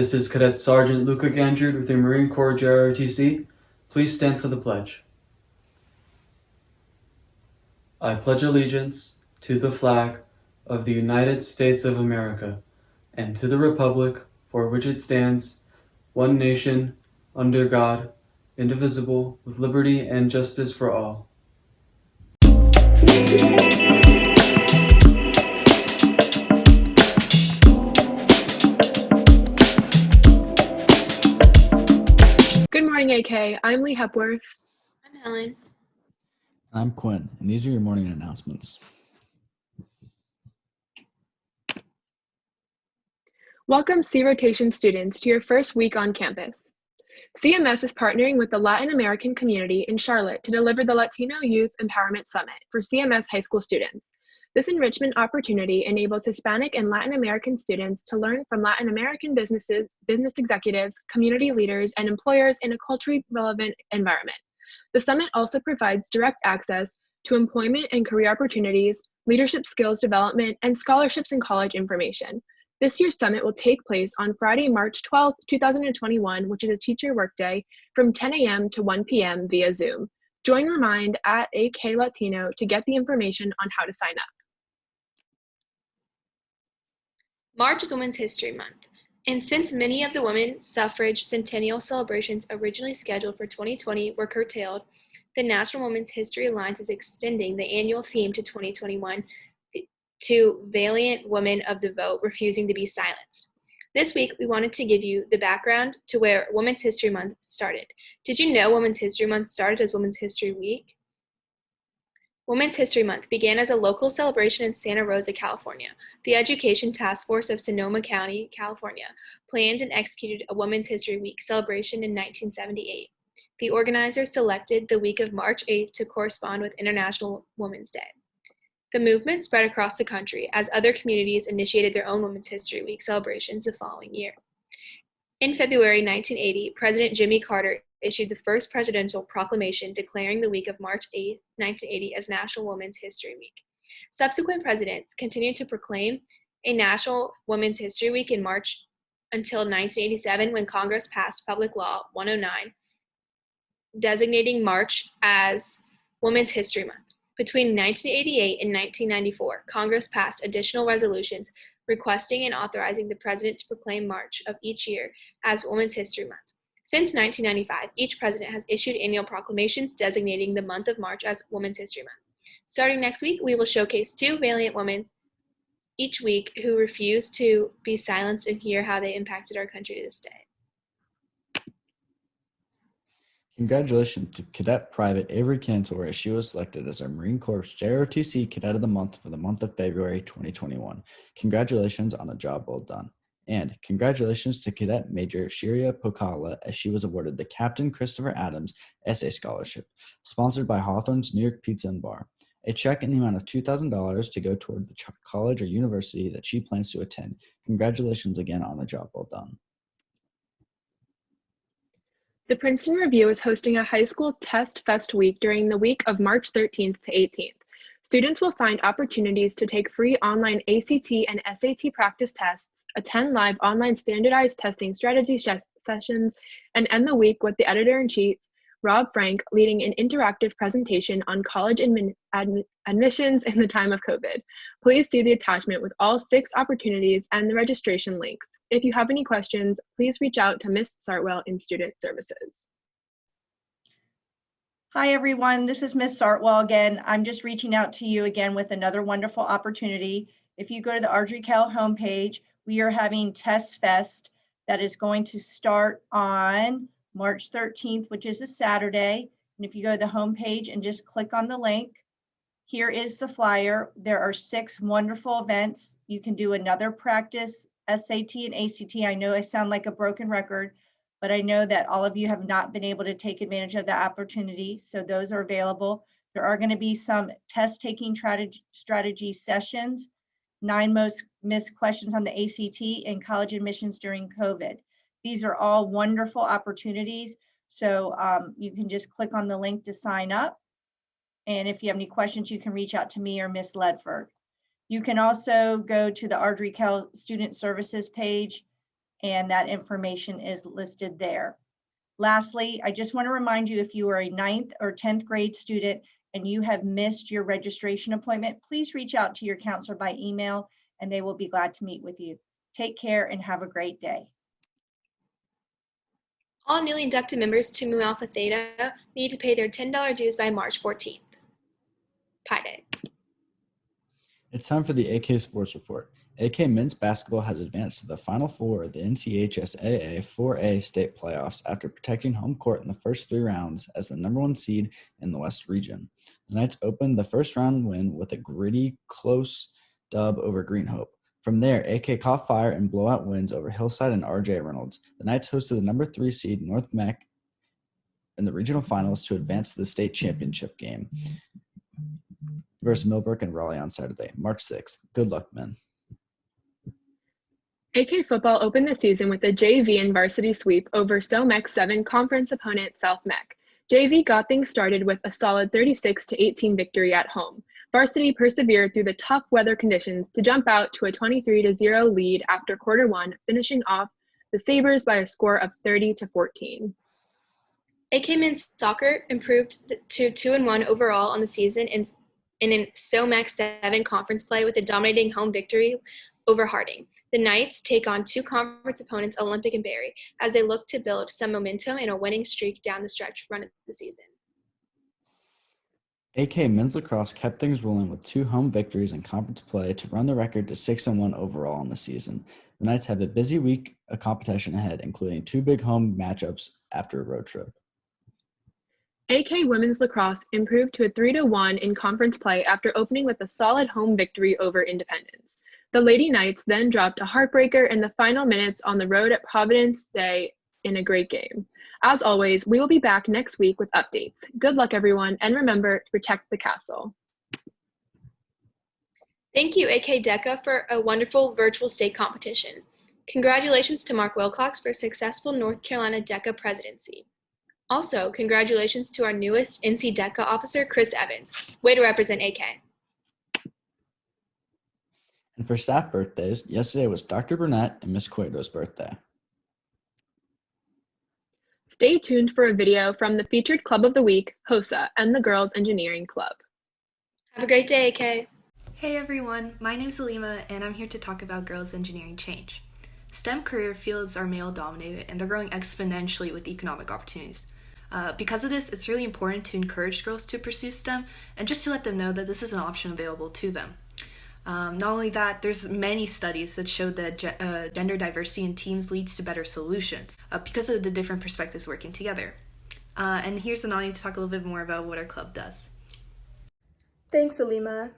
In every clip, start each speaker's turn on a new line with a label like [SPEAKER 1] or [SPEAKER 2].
[SPEAKER 1] This is Cadet Sergeant Luca Gandred with the Marine Corps JROTC. Please stand for the pledge. I pledge allegiance to the flag of the United States of America and to the republic for which it stands, one nation, under God, indivisible, with liberty and justice for all.
[SPEAKER 2] Good morning, AK. I'm Lee Hepworth.
[SPEAKER 3] I'm Helen.
[SPEAKER 4] I'm Quinn, and these are your morning announcements.
[SPEAKER 2] Welcome C-Rotation students to your first week on campus. CMS is partnering with the Latin American community in Charlotte to deliver the Latino Youth Empowerment Summit for CMS high school students. This enrichment opportunity enables Hispanic and Latin American students to learn from Latin American business executives, community leaders, and employers in a culturally relevant environment. The summit also provides direct access to employment and career opportunities, leadership skills development, and scholarships and college information. This year's summit will take place on Friday, March 12th, 2021, which is a teacher workday, from 10 a.m. to 1 p.m. via Zoom. Join Remind at AK Latino to get the information on how to sign up.
[SPEAKER 3] March is Women's History Month, and since many of the women's suffrage centennial celebrations originally scheduled for 2020 were curtailed, the National Women's History Alliance is extending the annual theme to 2021 to Valiant Women of the Vote Refusing to be Silenced. This week, we wanted to give you the background to where Women's History Month started. Did you know Women's History Month started as Women's History Week? Women's History Month began as a local celebration in Santa Rosa, California. The Education Task Force of Sonoma County, California, planned and executed a Women's History Week celebration in 1978. The organizers selected the week of March 8th to correspond with International Women's Day. The movement spread across the country as other communities initiated their own Women's History Week celebrations the following year. In February 1980, President Jimmy Carter issued the first presidential proclamation declaring the week of March 8, 1980 as National Women's History Week. Subsequent presidents continued to proclaim a National Women's History Week in March until 1987, when Congress passed Public Law 109, designating March as Women's History Month. Between 1988 and 1994, Congress passed additional resolutions requesting and authorizing the president to proclaim March of each year as Women's History Month. Since 1995, each president has issued annual proclamations designating the month of March as Women's History Month. Starting next week, we will showcase two valiant women each week who refuse to be silenced and hear how they impacted our country to this day.
[SPEAKER 4] Congratulations to Cadet Private Avery Cantor, as she was selected as our Marine Corps JROTC Cadet of the Month for the month of February 2021. Congratulations on a job well done. And congratulations to Cadet Major Shiria Pokala, as she was awarded the Captain Christopher Adams Essay Scholarship, sponsored by Hawthorne's New York Pizza and Bar. A check in the amount of $2,000 to go toward the college or university that she plans to attend. Congratulations again on a job well done.
[SPEAKER 2] The Princeton Review is hosting a high school test fest week during the week of March 13th to 18th. Students will find opportunities to take free online ACT and SAT practice tests, attend live online standardized testing strategy sessions, and end the week with the editor-in-chief, Rob Frank, leading an interactive presentation on college admissions in the time of COVID. Please see the attachment with all 6 opportunities and the registration links. If you have any questions, please reach out to Ms. Sartwell in Student Services.
[SPEAKER 5] Hi, everyone. This is Ms. Sartwell again. I'm just reaching out to you again with another wonderful opportunity. If you go to the Ardrey-Cal homepage, we are having Test Fest that is going to start on March 13th, which is a Saturday. And if you go to the homepage and just click on the link, here is the flyer. There are 6 wonderful events. You can do another practice SAT and ACT. I know I sound like a broken record, but I know that all of you have not been able to take advantage of the opportunity. So those are available. There are going to be some test taking strategy sessions, 9 most missed questions on the ACT, and college admissions during COVID. These are all wonderful opportunities. So you can just click on the link to sign up. And if you have any questions, you can reach out to me or Ms. Ledford. You can also go to the Ardrey-Cal Student Services page and that information is listed there. Lastly, I just want to remind you, if you are a 9th or 10th grade student and you have missed your registration appointment, please reach out to your counselor by email and they will be glad to meet with you. Take care and have a great day.
[SPEAKER 3] All newly inducted members to Mu Alpha Theta need to pay their $10 dues by March 14th. Pi Day.
[SPEAKER 4] It's time for the AK Sports Report. AK men's basketball has advanced to the Final Four of the NCHSAA 4A state playoffs after protecting home court in the first 3 rounds as the #1 seed in the West region. The Knights opened the first round win with a gritty, close dub over Green Hope. From there, AK caught fire in blowout wins over Hillside and RJ Reynolds. The Knights hosted the #3 seed North Mech in the regional finals to advance to the state championship game versus Millbrook and Raleigh on Saturday, March 6th. Good luck, men.
[SPEAKER 2] AK football opened the season with a JV and varsity sweep over SoMech's 7 conference opponent South Mech. JV got things started with a solid 36-18 victory at home. Varsity persevered through the tough weather conditions to jump out to a 23-0 lead after quarter 1, finishing off the Sabres by a score of 30-14.
[SPEAKER 3] AK men's soccer improved to 2-1 overall on the season in SoMech 7 conference play with a dominating home victory over Harding. The Knights take on 2 conference opponents, Olympic and Barry, as they look to build some momentum and a winning streak down the stretch run of the season.
[SPEAKER 4] AK men's lacrosse kept things rolling with 2 home victories in conference play to run the record to 6-1 overall in the season. The Knights have a busy week of competition ahead, including 2 big home matchups after a road trip.
[SPEAKER 2] AK women's lacrosse improved to a 3-1 in conference play after opening with a solid home victory over Independence. The Lady Knights then dropped a heartbreaker in the final minutes on the road at Providence Day in a great game. As always, we will be back next week with updates. Good luck, everyone, and remember to protect the castle.
[SPEAKER 3] Thank you, AK DECA, for a wonderful virtual state competition. Congratulations to Mark Wilcox for a successful North Carolina DECA presidency. Also, congratulations to our newest NC DECA officer, Chris Evans. Way to represent AK.
[SPEAKER 4] And for staff birthdays, yesterday was Dr. Burnett and Miss Cueto's birthday.
[SPEAKER 2] Stay tuned for a video from the featured Club of the Week, HOSA, and the Girls Engineering Club.
[SPEAKER 3] Have a great day, AK.
[SPEAKER 6] Hey everyone, my name's Alima and I'm here to talk about girls engineering change. STEM career fields are male dominated and they're growing exponentially with economic opportunities. Because of this, it's really important to encourage girls to pursue STEM and just to let them know that this is an option available to them. Not only that, there's many studies that show that gender diversity in teams leads to better solutions because of the different perspectives working together. And here's Anani to talk a little bit more about what our club does.
[SPEAKER 7] Thanks, Alima.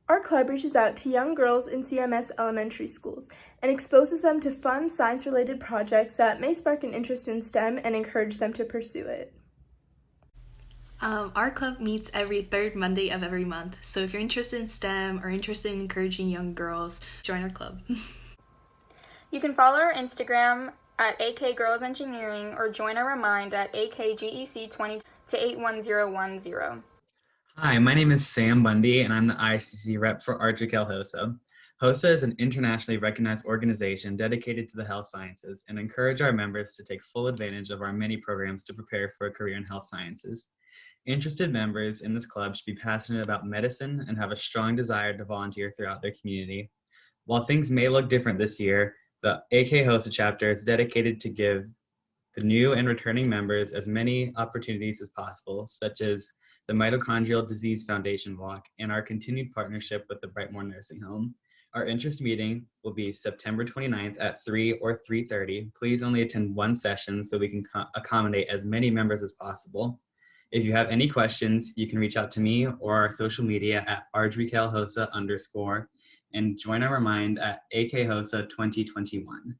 [SPEAKER 7] Our club reaches out to young girls in CMS elementary schools and exposes them to fun science-related projects that may spark an interest in STEM and encourage them to pursue it.
[SPEAKER 6] Our club meets every 3rd Monday of every month, so if you're interested in STEM or interested in encouraging young girls, join our club.
[SPEAKER 8] You can follow our Instagram at AK Girls Engineering or join our Remind at AKGEC20 to 81010.
[SPEAKER 9] Hi, my name is Sam Bundy, and I'm the ICC rep for Archical HOSA. HOSA is an internationally recognized organization dedicated to the health sciences and encourage our members to take full advantage of our many programs to prepare for a career in health sciences. Interested members in this club should be passionate about medicine and have a strong desire to volunteer throughout their community. While things may look different this year, the AK HOSA chapter is dedicated to give the new and returning members as many opportunities as possible, such as the Mitochondrial Disease Foundation Walk and our continued partnership with the Brightmore Nursing Home. Our interest meeting will be September 29th at 3 or 3:30. Please only attend one session so we can accommodate as many members as possible. If you have any questions, you can reach out to me or our social media at @ardricalhosa_ and join our Remind at AKHOSA 2021.